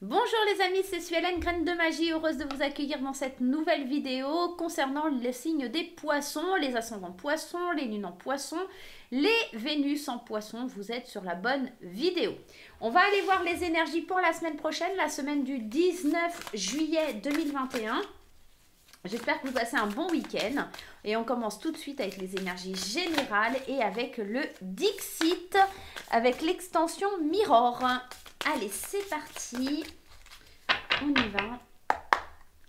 Bonjour les amis, c'est Suelen, Graine de Magie, heureuse de vous accueillir dans cette nouvelle vidéo concernant le signe des poissons, les ascendants poissons, les lunes en poissons, les Vénus en poissons. Vous êtes sur la bonne vidéo. On va aller voir les énergies pour la semaine prochaine, la semaine du 19 juillet 2021. J'espère que vous passez un bon week-end et on commence tout de suite avec les énergies générales et avec le Dixit, avec l'extension Mirror. Allez, c'est parti. On y va.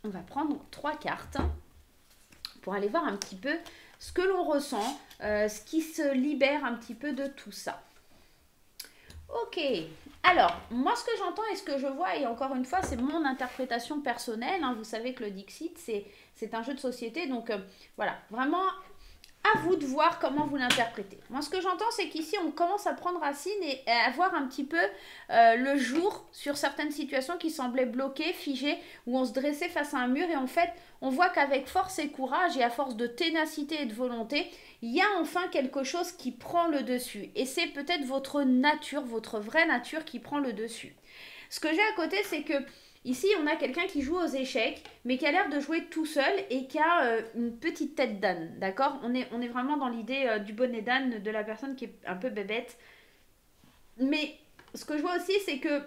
On va prendre 3 cartes pour aller voir un petit peu ce que l'on ressent, ce qui se libère un petit peu de tout ça. Ok, alors, moi ce que j'entends et ce que je vois, et encore une fois, c'est mon interprétation personnelle, hein, vous savez que le Dixit, c'est un jeu de société, donc voilà, vraiment à vous de voir comment vous l'interprétez. Moi ce que j'entends, c'est qu'ici, on commence à prendre racine et à voir un petit peu le jour sur certaines situations qui semblaient bloquées, figées, où on se dressait face à un mur, et en fait, on voit qu'avec force et courage, et à force de ténacité et de volonté, il y a enfin quelque chose qui prend le dessus. Et c'est peut-être votre nature, votre vraie nature qui prend le dessus. Ce que j'ai à côté, c'est que ici, on a quelqu'un qui joue aux échecs, mais qui a l'air de jouer tout seul et qui a une petite tête d'âne, d'accord, on est vraiment dans l'idée du bonnet d'âne de la personne qui est un peu bébête. Mais ce que je vois aussi, c'est que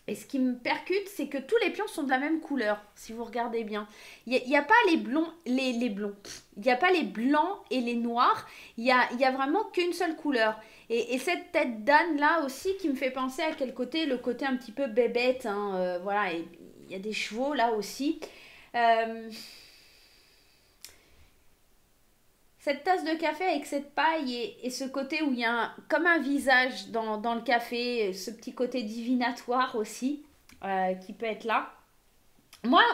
et ce qui me percute, c'est que tous les pions sont de la même couleur, si vous regardez bien. Il n'y a pas les blonds, les blonds. Il n'y a pas les blancs et les noirs. Il y a vraiment qu'une seule couleur. Et cette tête d'âne là aussi qui me fait penser à quel côté, le côté un petit peu bébête. Hein, voilà, et il y a des chevaux là aussi. Euh, Cette tasse de café avec cette paille et ce côté où il y a comme un visage dans le café, ce petit côté divinatoire aussi qui peut être là. Moi,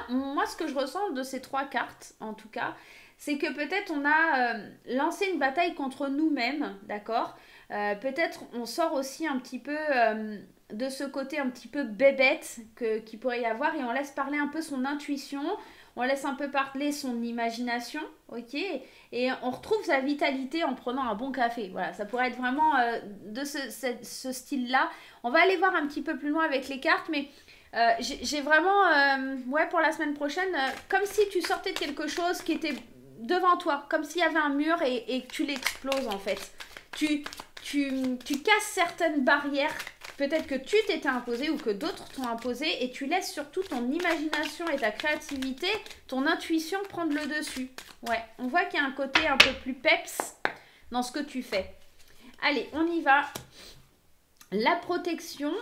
ce que je ressens de ces 3 cartes, en tout cas, c'est que peut-être on a lancé une bataille contre nous-mêmes, d'accord. Peut-être on sort aussi un petit peu de ce côté un petit peu bébête qu'il pourrait y avoir et on laisse parler un peu son intuition, on laisse un peu parler son imagination, ok. Et on retrouve sa vitalité en prenant un bon café. Voilà, ça pourrait être vraiment de ce style-là. On va aller voir un petit peu plus loin avec les cartes, mais j'ai vraiment, ouais, pour la semaine prochaine, comme si tu sortais de quelque chose qui était devant toi, comme s'il y avait un mur et que tu l'exploses en fait. Tu, tu casses certaines barrières, peut-être que tu t'étais imposé ou que d'autres t'ont imposé, et tu laisses surtout ton imagination et ta créativité, ton intuition prendre le dessus. Ouais, on voit qu'il y a un côté un peu plus peps dans ce que tu fais. Allez, on y va. La protection,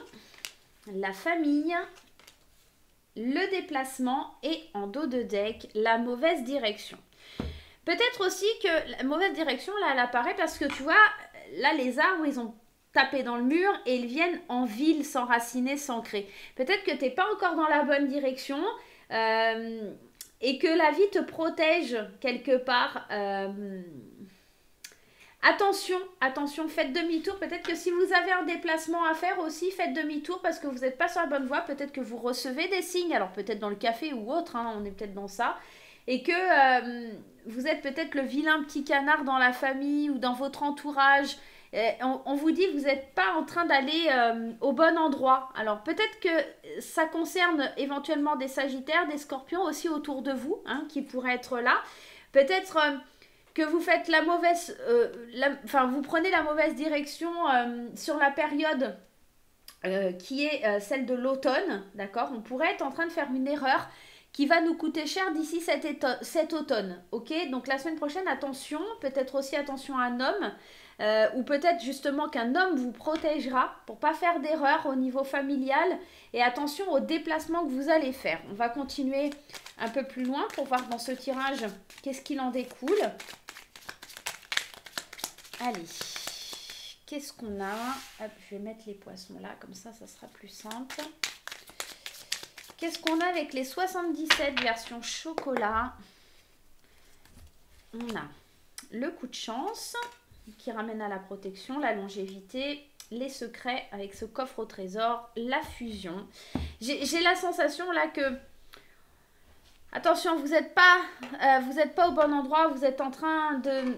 la famille, le déplacement et en dos de deck, la mauvaise direction. Peut-être aussi que la mauvaise direction, là, elle apparaît parce que tu vois, là, les arbres, ils ont tapé dans le mur et ils viennent en ville s'enraciner, s'ancrer. Peut-être que tu n'es pas encore dans la bonne direction et que la vie te protège quelque part. Attention, attention, faites demi-tour. Peut-être que si vous avez un déplacement à faire aussi, faites demi-tour parce que vous n'êtes pas sur la bonne voie. Peut-être que vous recevez des signes, alors peut-être dans le café ou autre, hein, on est peut-être dans ça. Et que vous êtes peut-être le vilain petit canard dans la famille ou dans votre entourage. On vous dit que vous n'êtes pas en train d'aller au bon endroit. Alors peut-être que ça concerne éventuellement des sagittaires, des scorpions aussi autour de vous, hein, qui pourraient être là. Peut-être que vous faites la mauvaise, enfin vous prenez la mauvaise direction sur la période qui est celle de l'automne, d'accord. On pourrait être en train de faire une erreur qui va nous coûter cher d'ici cet automne, ok. Donc la semaine prochaine, attention, peut-être aussi attention à un homme, ou peut-être justement qu'un homme vous protégera pour pas faire d'erreur au niveau familial, et attention aux déplacements que vous allez faire. On va continuer un peu plus loin pour voir dans ce tirage qu'est-ce qu'il en découle. Allez, qu'est-ce qu'on a? Hop, je vais mettre les poissons là, comme ça sera plus simple. Qu'est-ce qu'on a avec les 77 version chocolat? On a le coup de chance qui ramène à la protection, la longévité, les secrets avec ce coffre au trésor, la fusion. J'ai la sensation là que... Attention, vous n'êtes pas au bon endroit, vous êtes en train de...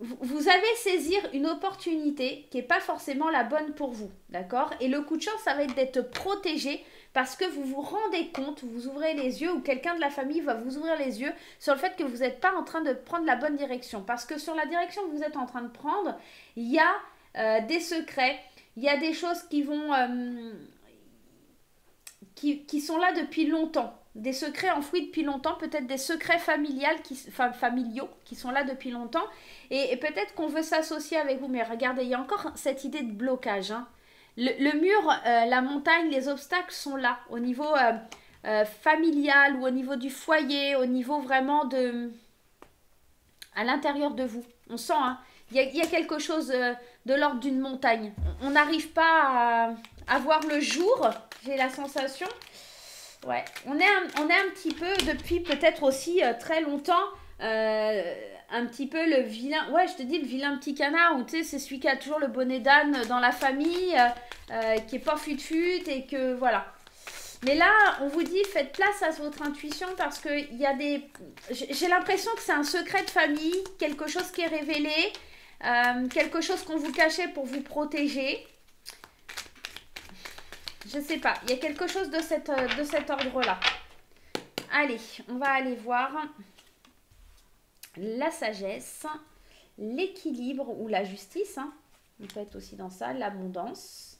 vous allez saisir une opportunité qui n'est pas forcément la bonne pour vous, d'accord? Et le coup de chance, ça va être d'être protégé parce que vous vous rendez compte, vous ouvrez les yeux ou quelqu'un de la famille va vous ouvrir les yeux sur le fait que vous n'êtes pas en train de prendre la bonne direction. Parce que sur la direction que vous êtes en train de prendre, il y a des secrets, il y a des choses qui vont... qui sont là depuis longtemps. Des secrets enfouis depuis longtemps, peut-être des secrets familiaux qui sont là depuis longtemps. Et peut-être qu'on veut s'associer avec vous. Mais regardez, il y a encore cette idée de blocage. Hein. Le mur, la montagne, les obstacles sont là. Au niveau familial ou au niveau du foyer, au niveau vraiment de... à l'intérieur de vous. On sent, hein. Il y a quelque chose de l'ordre d'une montagne. On n'arrive pas à voir le jour, j'ai la sensation. Ouais, on est un petit peu, depuis peut-être aussi très longtemps, un petit peu le vilain, ouais, je te dis le vilain petit canard, où tu sais, c'est celui qui a toujours le bonnet d'âne dans la famille, qui est pas fut-fut, et que voilà. Mais là, on vous dit, faites place à votre intuition parce qu'il y a des... J'ai l'impression que c'est un secret de famille, quelque chose qui est révélé, quelque chose qu'on vous cachait pour vous protéger. Je sais pas, il y a quelque chose de cet ordre-là. Allez, on va aller voir la sagesse, l'équilibre ou la justice. Hein. On peut être aussi dans ça, l'abondance.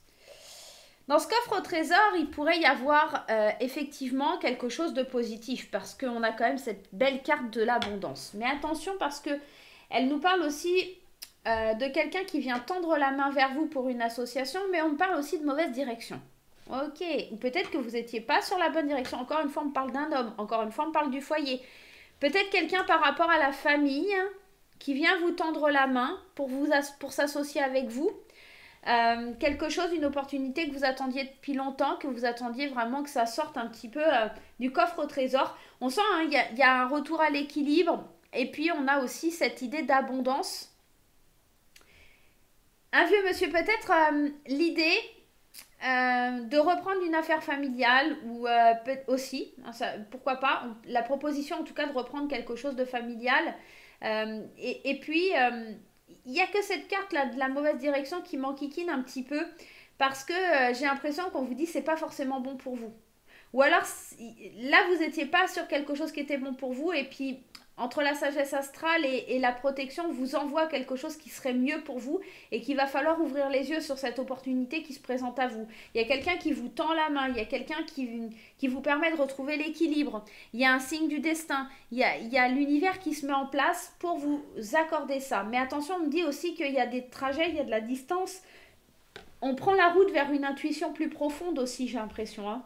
Dans ce coffre au trésor, il pourrait y avoir effectivement quelque chose de positif parce qu'on a quand même cette belle carte de l'abondance. Mais attention parce que elle nous parle aussi de quelqu'un qui vient tendre la main vers vous pour une association, mais on parle aussi de mauvaise direction. Ok, ou peut-être que vous n'étiez pas sur la bonne direction. Encore une fois, on parle d'un homme. Encore une fois, on parle du foyer. Peut-être quelqu'un par rapport à la famille qui vient vous tendre la main pour s'associer avec vous. Quelque chose, une opportunité que vous attendiez depuis longtemps, que vous attendiez vraiment que ça sorte un petit peu du coffre au trésor. On sent, hein, y a un retour à l'équilibre. Et puis, on a aussi cette idée d'abondance. Un vieux monsieur, peut-être l'idée... de reprendre une affaire familiale ou aussi, hein, ça, pourquoi pas, la proposition en tout cas de reprendre quelque chose de familial et puis il n'y a que cette carte là de la mauvaise direction qui m'enquiquine un petit peu parce que j'ai l'impression qu'on vous dit c'est pas forcément bon pour vous ou alors là vous n'étiez pas sur quelque chose qui était bon pour vous et puis entre la sagesse astrale et la protection vous envoie quelque chose qui serait mieux pour vous et qu'il va falloir ouvrir les yeux sur cette opportunité qui se présente à vous. Il y a quelqu'un qui vous tend la main, il y a quelqu'un qui vous permet de retrouver l'équilibre, il y a un signe du destin, il y a l'univers qui se met en place pour vous accorder ça. Mais attention, on me dit aussi qu'il y a des trajets, il y a de la distance. On prend la route vers une intuition plus profonde aussi, j'ai l'impression. Hein.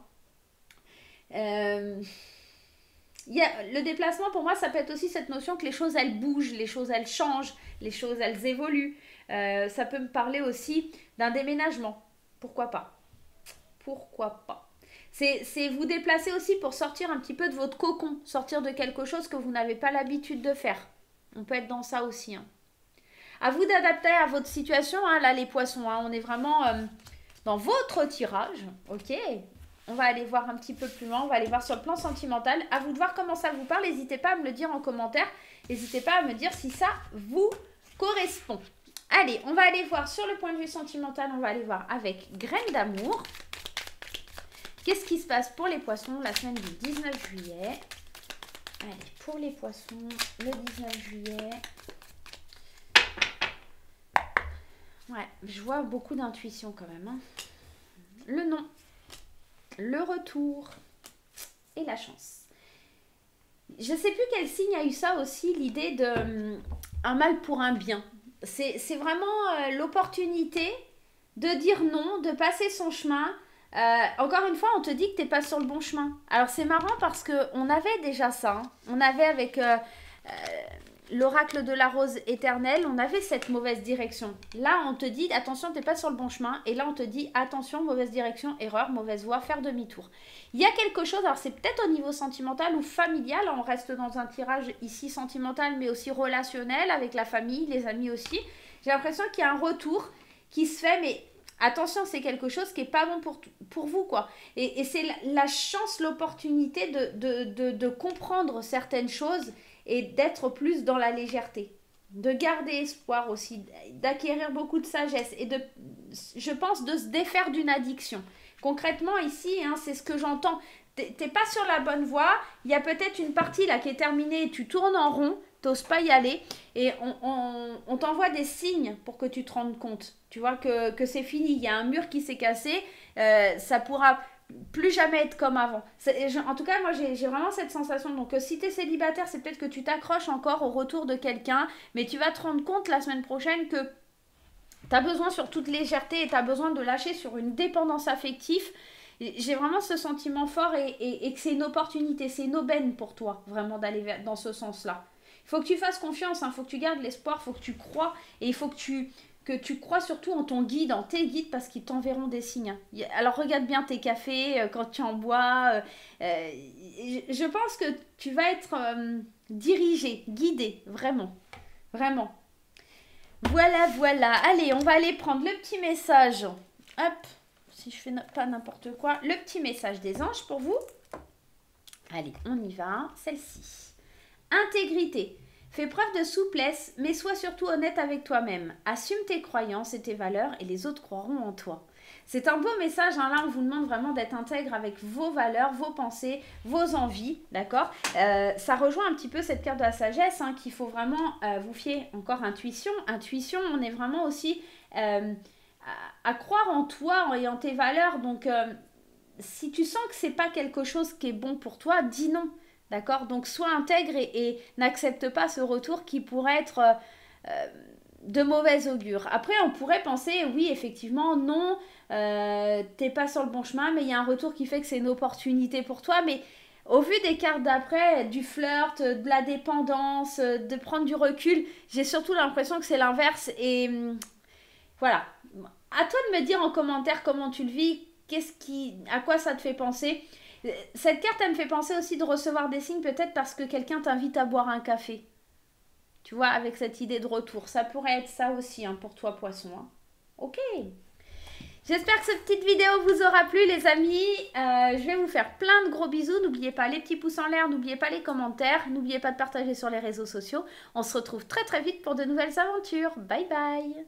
Le déplacement, pour moi, ça peut être aussi cette notion que les choses, elles bougent, les choses, elles changent, les choses, elles évoluent. Ça peut me parler aussi d'un déménagement. Pourquoi pas? Pourquoi pas? C'est vous déplacer aussi pour sortir un petit peu de votre cocon, sortir de quelque chose que vous n'avez pas l'habitude de faire. On peut être dans ça aussi. Hein. À vous d'adapter à votre situation, hein, là, les poissons. Hein, on est vraiment dans votre tirage. Ok. On va aller voir un petit peu plus loin, on va aller voir sur le plan sentimental. À vous de voir comment ça vous parle, n'hésitez pas à me le dire en commentaire. N'hésitez pas à me dire si ça vous correspond. Allez, on va aller voir sur le point de vue sentimental, on va aller voir avec Graines d'amour. Qu'est-ce qui se passe pour les poissons la semaine du 19 juillet? Allez, pour les poissons, le 19 juillet. Ouais, je vois beaucoup d'intuition quand même. Hein. Le nom. Le retour et la chance. Je ne sais plus quel signe a eu ça aussi, l'idée de un mal pour un bien. C'est vraiment l'opportunité de dire non, de passer son chemin. Encore une fois, on te dit que tu n'es pas sur le bon chemin. Alors c'est marrant parce qu'on avait déjà ça. Hein. On avait avec l'oracle de la rose éternelle, on avait cette mauvaise direction. Là, on te dit, attention, tu n'es pas sur le bon chemin. Et là, on te dit, attention, mauvaise direction, erreur, mauvaise voie, faire demi-tour. Il y a quelque chose, alors c'est peut-être au niveau sentimental ou familial, on reste dans un tirage ici sentimental, mais aussi relationnel, avec la famille, les amis aussi. J'ai l'impression qu'il y a un retour qui se fait, mais attention, c'est quelque chose qui n'est pas bon pour vous, quoi. Et c'est la chance, l'opportunité de comprendre certaines choses et d'être plus dans la légèreté. de garder espoir aussi, d'acquérir beaucoup de sagesse et de, je pense, de se défaire d'une addiction. Concrètement, ici, hein, c'est ce que j'entends. T'es pas sur la bonne voie, il y a peut-être une partie là qui est terminée, tu tournes en rond, t'oses pas y aller, et on t'envoie des signes pour que tu te rendes compte. Tu vois que c'est fini, il y a un mur qui s'est cassé, ça pourra plus jamais être comme avant. En tout cas, moi j'ai vraiment cette sensation. Donc si tu es célibataire, c'est peut-être que tu t'accroches encore au retour de quelqu'un, mais tu vas te rendre compte la semaine prochaine que tu as besoin sur toute légèreté et tu as besoin de lâcher sur une dépendance affective. J'ai vraiment ce sentiment fort et que c'est une opportunité, c'est une aubaine pour toi, vraiment d'aller dans ce sens-là. Il faut que tu fasses confiance, il faut que tu gardes l'espoir, il faut que tu crois et il faut que tu crois surtout en ton guide, en tes guides, parce qu'ils t'enverront des signes. Alors regarde bien tes cafés, quand tu en bois. Je pense que tu vas être dirigé, guidé, vraiment. Vraiment. Voilà, voilà. Allez, on va aller prendre le petit message. Hop, si je fais pas n'importe quoi. Le petit message des anges pour vous. Allez, on y va. Celle-ci. Intégrité. Fais preuve de souplesse, mais sois surtout honnête avec toi-même. Assume tes croyances et tes valeurs et les autres croiront en toi. C'est un beau message, hein. Là on vous demande vraiment d'être intègre avec vos valeurs, vos pensées, vos envies, d'accord. Ça rejoint un petit peu cette carte de la sagesse, hein, qu'il faut vraiment vous fier. Encore intuition. Intuition, on est vraiment aussi à croire en toi et en tes valeurs. Donc si tu sens que c'est pas quelque chose qui est bon pour toi, dis non. D'accord? Donc, sois intègre et n'accepte pas ce retour qui pourrait être de mauvais augure. Après, on pourrait penser, oui, effectivement, non, t'es pas sur le bon chemin, mais il y a un retour qui fait que c'est une opportunité pour toi. Mais au vu des cartes d'après, du flirt, de la dépendance, de prendre du recul, j'ai surtout l'impression que c'est l'inverse. Et voilà. À toi de me dire en commentaire comment tu le vis, à quoi ça te fait penser. Cette carte, elle me fait penser aussi de recevoir des signes, peut-être parce que quelqu'un t'invite à boire un café. Tu vois, avec cette idée de retour. Ça pourrait être ça aussi, hein, pour toi, poisson. Hein. Ok. J'espère que cette petite vidéo vous aura plu, les amis. Je vais vous faire plein de gros bisous. N'oubliez pas les petits pouces en l'air, n'oubliez pas les commentaires, n'oubliez pas de partager sur les réseaux sociaux. On se retrouve très très vite pour de nouvelles aventures. Bye bye.